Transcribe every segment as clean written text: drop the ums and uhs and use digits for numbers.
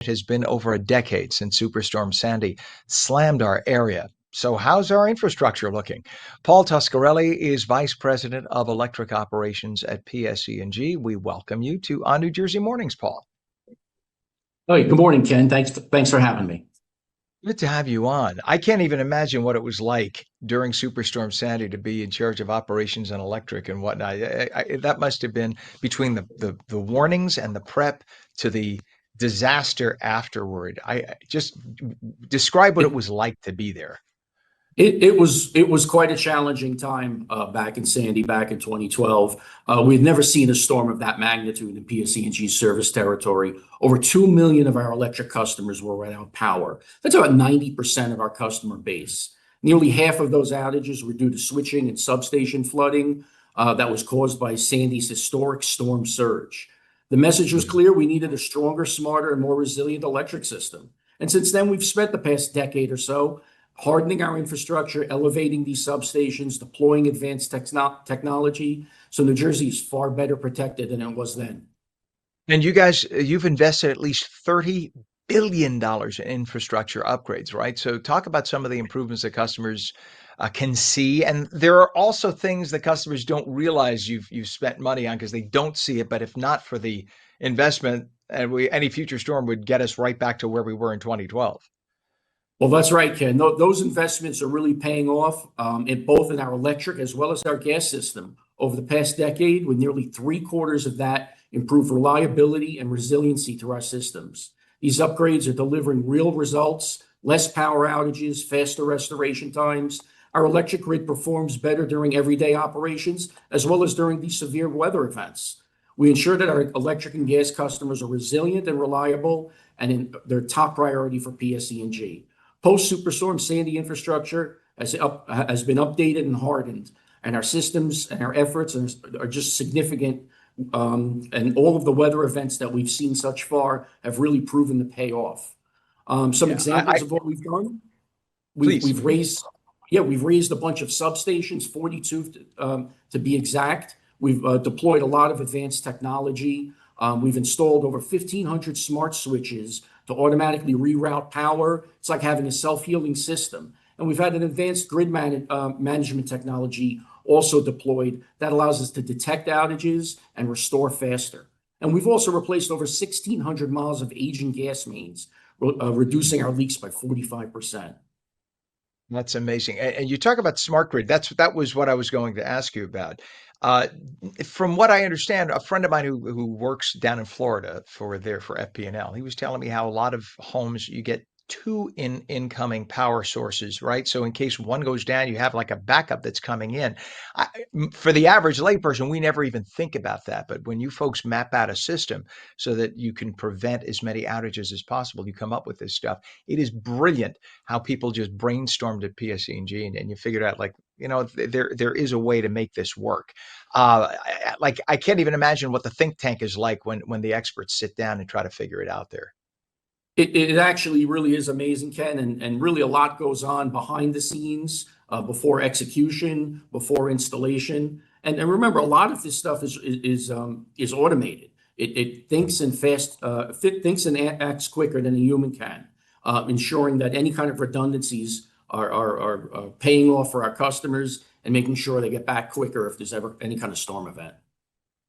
It has been over a decade since Superstorm Sandy slammed our area. So, how's our infrastructure looking? Paul Toscarelli is Vice President of Electric Operations at PSE&G. We welcome you to On New Jersey Mornings, Paul. Hey, good morning, Ken. Thanks for having me. Good to have you on. I can't even imagine what it was like during Superstorm Sandy to be in charge of operations and electric and whatnot. That must have been between the warnings and the prep to the disaster afterward. I just describe what it It, was like to be there. it was quite a challenging time back in Sandy back in 2012. We had never seen a storm of that magnitude in PSE&G service territory. Over 2 million of our electric customers were without power. That's about 90% of our customer base. Nearly half of those outages were due to switching and substation flooding that was caused by Sandy's historic storm surge. The message was clear: we needed a stronger, smarter, and more resilient electric system. And since then, we've spent the past decade or so hardening our infrastructure, elevating these substations, deploying advanced technology. So New Jersey is far better protected than it was then. And you guys, you've invested at least $30 billion in infrastructure upgrades, right? So talk about some of the improvements that customers can see. And there are also things that customers don't realize you've spent money on because they don't see it. But if not for the investment, and any future storm would get us right back to where we were in 2012. Well, that's right, Ken. Those investments are really paying off in both in our electric as well as our gas system over the past decade, with nearly three-quarters of that improved reliability and resiliency to our systems. These upgrades are delivering real results: less power outages, faster restoration times. Our electric grid performs better during everyday operations as well as during these severe weather events. We ensure that our electric and gas customers are resilient and reliable, and their top priority for PSE&G. Post-Superstorm Sandy infrastructure has been updated and hardened, and our systems and our efforts are just significant. And all of the weather events that we've seen such far have really proven to pay off. Some examples of what we've done: Please. we've raised a bunch of substations, 42 to be exact. We've deployed a lot of advanced technology. We've installed over 1,500 smart switches to automatically reroute power. It's like having a self-healing system. And we've had an advanced grid management technology also deployed that allows us to detect outages and restore faster. And we've also replaced over 1,600 miles of aging gas mains, reducing our leaks by 45%. That's amazing. And you talk about smart grid. That was what I was going to ask you about. Uh, from what I understand, a friend of mine who works down in Florida for FP&L, he was telling me how a lot of homes you get two incoming power sources, right? So in case one goes down, you have like a backup that's coming in. For the average layperson, we never even think about that. But when you folks map out a system so that you can prevent as many outages as possible, you come up with this stuff. It is brilliant how people just brainstormed at PSE&G and you figured out, like, there is a way to make this work. I can't even imagine what the think tank is like when the experts sit down and try to figure it out there. It actually really is amazing, Ken, and really a lot goes on behind the scenes before execution, before installation. And remember, a lot of this stuff is automated. It thinks and acts quicker than a human can, ensuring that any kind of redundancies are paying off for our customers and making sure they get back quicker if there's ever any kind of storm event.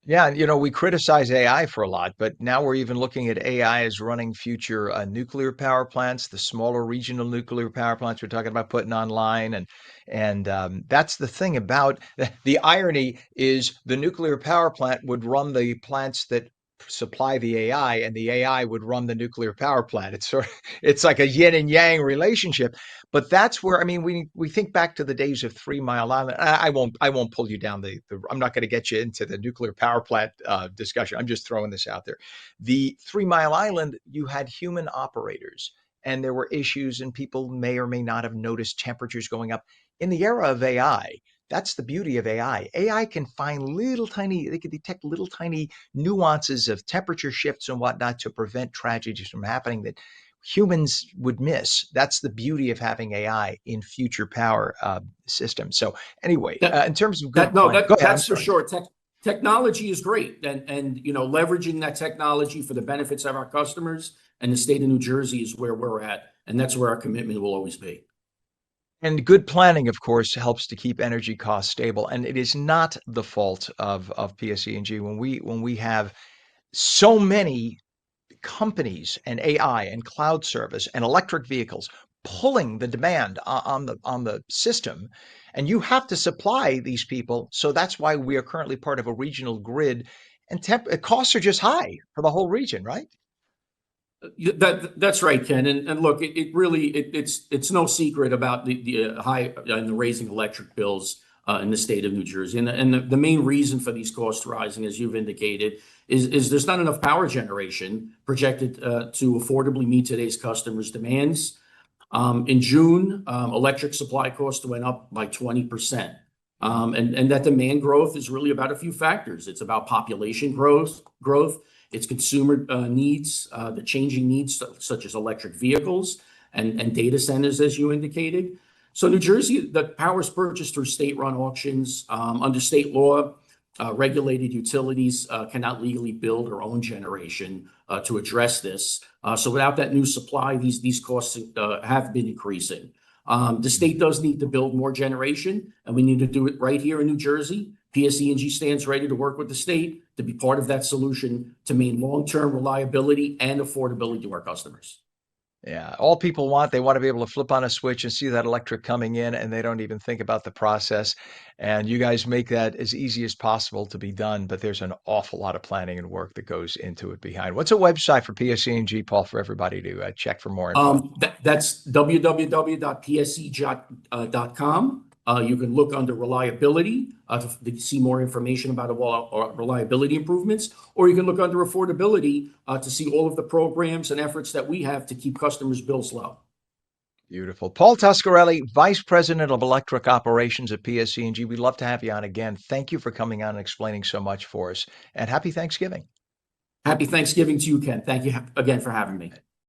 Yeah, we criticize AI for a lot, but now we're even looking at AI as running future nuclear power plants, the smaller regional nuclear power plants we're talking about putting online, and that's the thing about the irony is the nuclear power plant would run the plants that supply the AI, and the AI would run the nuclear power plant. It's like a yin and yang relationship. But that's where, I mean, we think back to the days of 3 Mile Island. I won't pull you down I'm not going to get you into the nuclear power plant discussion. I'm just throwing this out there. The 3 Mile Island, you had human operators, and there were issues, and people may or may not have noticed temperatures going up. In the era of AI, that's the beauty of AI. AI can find they can detect little tiny nuances of temperature shifts and whatnot to prevent tragedies from happening that humans would miss. That's the beauty of having AI in future power systems. So anyway, That in terms of that good no, plan, that go ahead. I'm that's for sorry. sure. Technology is great, and leveraging that technology for the benefits of our customers and the state of New Jersey is where we're at, and that's where our commitment will always be. And good planning, of course, helps to keep energy costs stable. And it is not the fault of PSE&G when we have so many companies and AI and cloud service and electric vehicles pulling the demand on the system, and you have to supply these people. So that's why we are currently part of a regional grid, and costs are just high for the whole region, right? That's right, Ken. And look, it's no secret about the high and the raising electric bills in the state of New Jersey. And the main reason for these costs rising, as you've indicated, is there's not enough power generation projected to affordably meet today's customers' demands. In June, electric supply costs went up by 20%. And that demand growth is really about a few factors. It's about population growth, it's consumer needs, the changing needs such as electric vehicles and data centers, as you indicated. So New Jersey, the power is purchased through state-run auctions. Under state law, regulated utilities cannot legally build or own generation to address this. So without that new supply, these costs have been increasing. The state does need to build more generation, and we need to do it right here in New Jersey. PSE&G stands ready to work with the state to be part of that solution to maintain long-term reliability and affordability to our customers. Yeah, all people want, they want to be able to flip on a switch and see that electric coming in, and they don't even think about the process. And you guys make that as easy as possible to be done, but there's an awful lot of planning and work that goes into it behind. What's a website for PSE&G, Paul, for everybody to check for more info? That's www.pseg.com. You can look under reliability to see more information about reliability improvements, or you can look under affordability to see all of the programs and efforts that we have to keep customers' bills low. Beautiful. Paul Toscarelli, Vice President of Electric Operations at PSE&G. We'd love to have you on again. Thank you for coming on and explaining so much for us, and happy Thanksgiving. Happy Thanksgiving to you, Ken. Thank you again for having me.